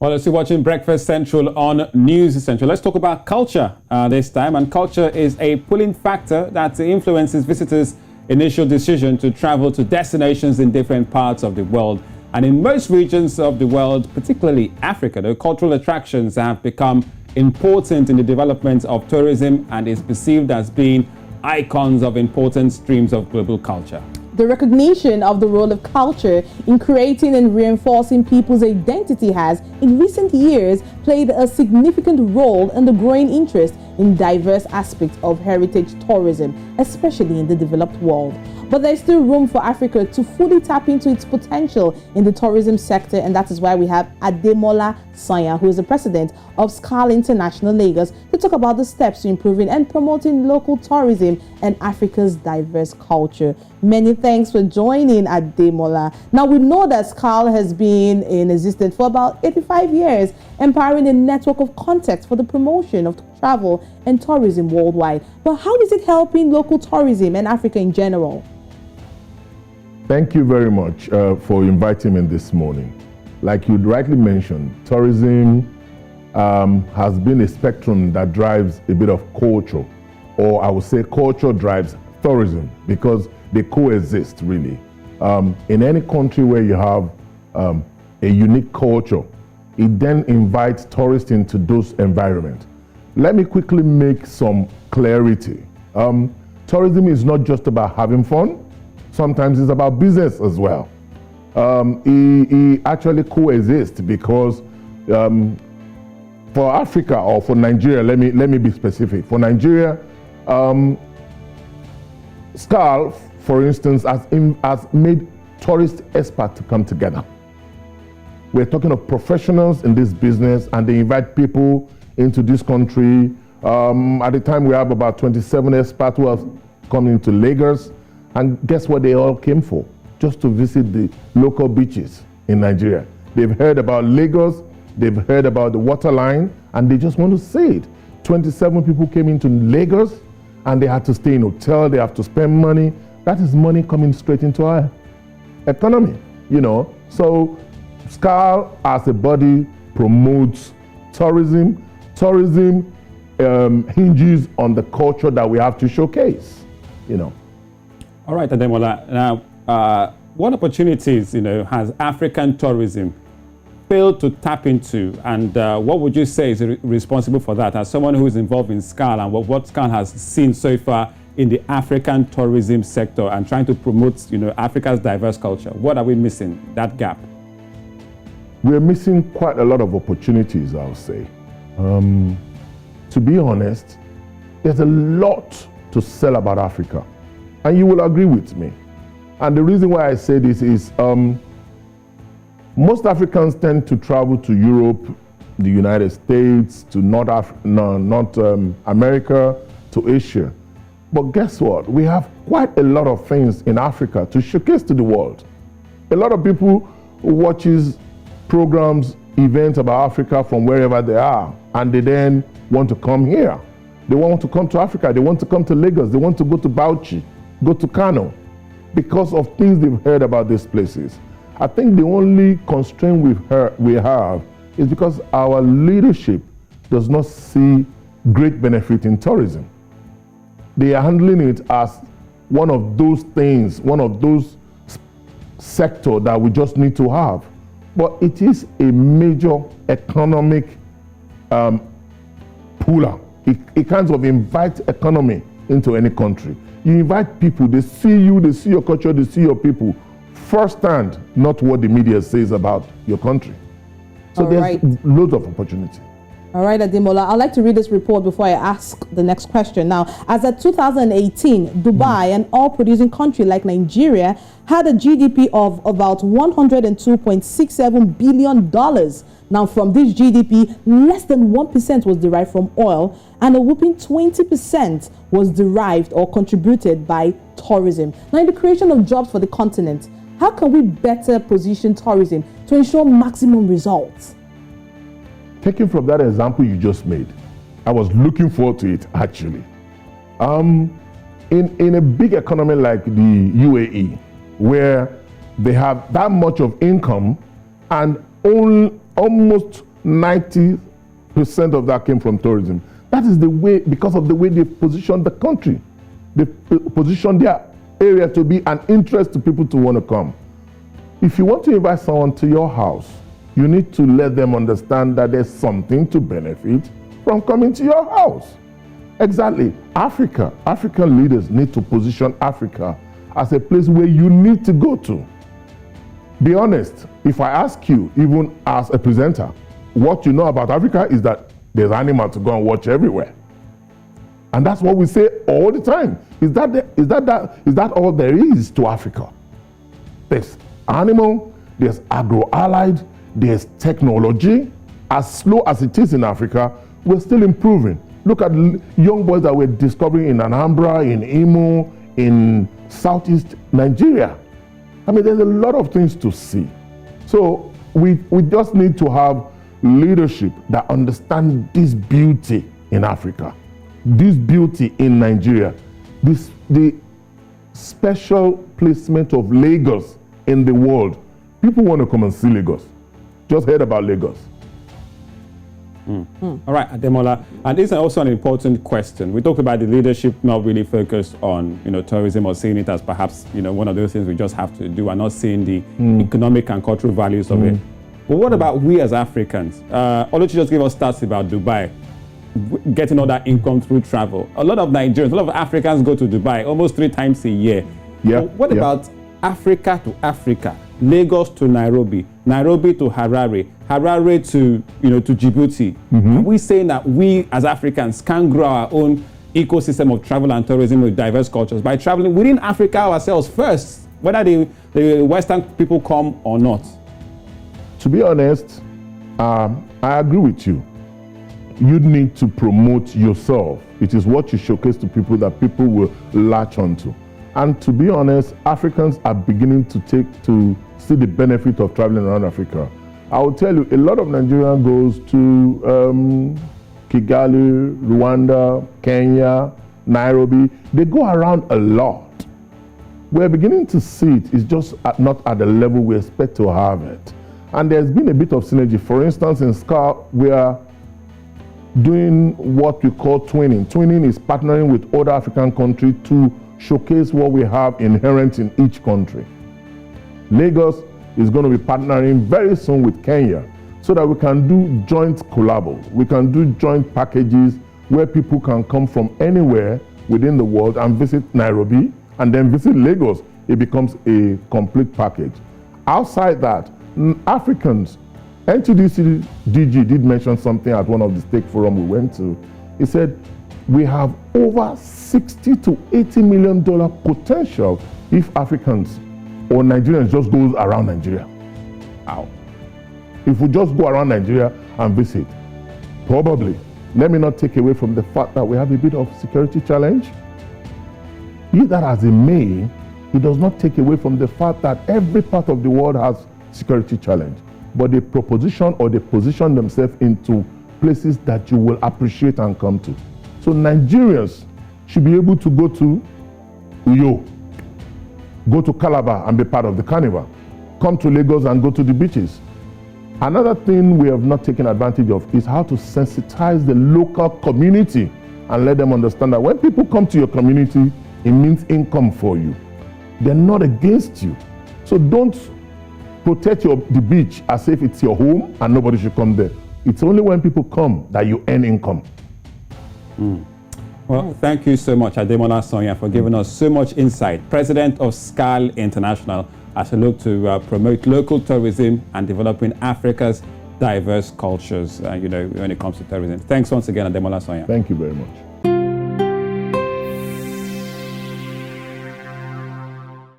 Well, let's be watching Breakfast Central on News Central. Let's talk about culture this time. And culture is a pulling factor that influences visitors' initial decision to travel to destinations in different parts of the world. And in most regions of the world, particularly Africa, the cultural attractions have become important in the development of tourism and is perceived as being icons of important streams of global culture. The recognition of the role of culture in creating and reinforcing people's identity has, in recent years, played a significant role in the growing interest in diverse aspects of heritage tourism, especially in the developed world. But there's still room for Africa to fully tap into its potential in the tourism sector, and that is why we have Ademola Sanya, who is the president of Skal International Lagos, to talk about the steps to improving and promoting local tourism and Africa's diverse culture. Many thanks for joining, Ademola. Now, we know that Skal has been in existence for about 85 years, empowering a network of contacts for the promotion of travel and tourism worldwide. But how is it helping local tourism and Africa in general? Thank you very much for inviting me this morning. Like you rightly mentioned, tourism has been a spectrum that drives a bit of culture, or I would say culture drives tourism, because they coexist really. In any country where you have a unique culture, it then invites tourists into those environments. Let me quickly make some clarity. Tourism is not just about having fun. Sometimes it's about business as well. It actually coexists because for Africa, or for Nigeria, let me be specific. For Nigeria, Skal, for instance, has made tourist experts to come together. We're talking of professionals in this business, and they invite people into this country. At the time, we have about 27 experts who have come into Lagos. And guess what they all came for? Just to visit the local beaches in Nigeria. They've heard about Lagos, they've heard about the waterline, and they just want to see it. 27 people came into Lagos, and they had to stay in a hotel, they have to spend money. That is money coming straight into our economy, you know. So Skal as a body promotes tourism. Tourism hinges on the culture that we have to showcase, you know. All right, Ademola. Now, what opportunities, has African tourism failed to tap into, and what would you say is responsible for that? As someone who is involved in Skal and what Skal has seen so far in the African tourism sector and trying to promote, Africa's diverse culture, what are we missing? That gap? We're missing quite a lot of opportunities, I'll say. To be honest, there's a lot to sell about Africa. And you will agree with me. And the reason why I say this is most Africans tend to travel to Europe, the United States, to North America, to Asia. But guess what? We have quite a lot of things in Africa to showcase to the world. A lot of people watches programs, events about Africa from wherever they are, and they then want to come here. They want to come to Africa. They want to come to Lagos. They want to go to Bauchi, go to Kano, because of things they've heard about these places. I think the only constraint we have is because our leadership does not see great benefit in tourism. They are handling it as one of those things, one of those sectors that we just need to have. But it is a major economic puller. It kind of invites economy into any country. You invite people, they see you, they see your culture, they see your people firsthand, not what the media says about your country. So there's loads of opportunity. All right, Ademola, I'd like to read this report before I ask the next question. Now, as of 2018, Dubai, an oil-producing country like Nigeria, had a GDP of about $102.67 billion. Now, from this GDP, less than 1% was derived from oil, and a whopping 20% was derived or contributed by tourism. Now, in the creation of jobs for the continent, how can we better position tourism to ensure maximum results? Taking from that example you just made, I was looking forward to it actually. In a big economy like the UAE, where they have that much of income and almost 90% of that came from tourism. That is the way, because of the way they positioned the country. They positioned their area to be an interest to people to want to come. If you want to invite someone to your house, you need to let them understand that there's something to benefit from coming to your house. Exactly. African leaders need to position Africa as a place where you need to go to. Be honest, if I ask you, even as a presenter, what you know about Africa is that there's animals to go and watch everywhere. And that's what we say all the time. Is that all there is to Africa? There's animal, there's agro-allied, there's technology. As slow as it is in Africa, we're still improving. Look at young boys that we're discovering in Anambra, in Imo, in Southeast Nigeria. I mean, there's a lot of things to see. So we just need to have leadership that understand this beauty in Africa, this beauty in Nigeria, the special placement of Lagos in the world. People want to come and see Lagos. Just heard about Lagos. All right, Ademola, and this is also an important question. We talked about the leadership not really focused on, tourism or seeing it as perhaps, one of those things we just have to do and not seeing the economic and cultural values of it. But what about we as Africans? Oluchi just gave us stats about Dubai, getting all that income through travel. A lot of Nigerians, a lot of Africans go to Dubai almost 3 times a year. Yeah. But what about Africa to Africa? Lagos to Nairobi, Nairobi to Harare, Harare to to Djibouti. Are we saying that we as Africans can grow our own ecosystem of travel and tourism with diverse cultures by traveling within Africa ourselves first, whether the Western people come or not? To be honest, I agree with you. You need to promote yourself. It is what you showcase to people that people will latch onto. And to be honest, Africans are beginning to see the benefit of traveling around Africa. I will tell you, a lot of Nigerians goes to Kigali, Rwanda, Kenya, Nairobi. They go around a lot. We're beginning to see it. It's just not at the level we expect to have it. And there's been a bit of synergy. For instance, in Skal, we are doing what we call twinning. Twinning is partnering with other African countries to showcase what we have inherent in each country. Lagos is going to be partnering very soon with Kenya so that we can do joint collabo. We can do joint packages where people can come from anywhere within the world and visit Nairobi and then visit Lagos. It becomes a complete package. Outside that, Africans, NTDC DG did mention something at one of the stake forum we went to. He said, we have over $60 to $80 million potential if Africans or Nigerians just go around Nigeria. Wow. If we just go around Nigeria and visit, probably, let me not take away from the fact that we have a bit of security challenge. Be that as it may, it does not take away from the fact that every part of the world has security challenge. But they proposition or they position themselves into places that you will appreciate and come to. So Nigerians should be able to go to Uyo, go to Calabar and be part of the carnival, come to Lagos and go to the beaches. Another thing we have not taken advantage of is how to sensitize the local community and let them understand that when people come to your community, it means income for you. They're not against you. So don't protect the beach as if it's your home and nobody should come there. It's only when people come that you earn income. Well, thank you so much, Ademola Sanya, for giving us so much insight. President of Skal International, as we look to promote local tourism and developing Africa's diverse cultures, when it comes to tourism. Thanks once again, Ademola Sanya. Thank you very much.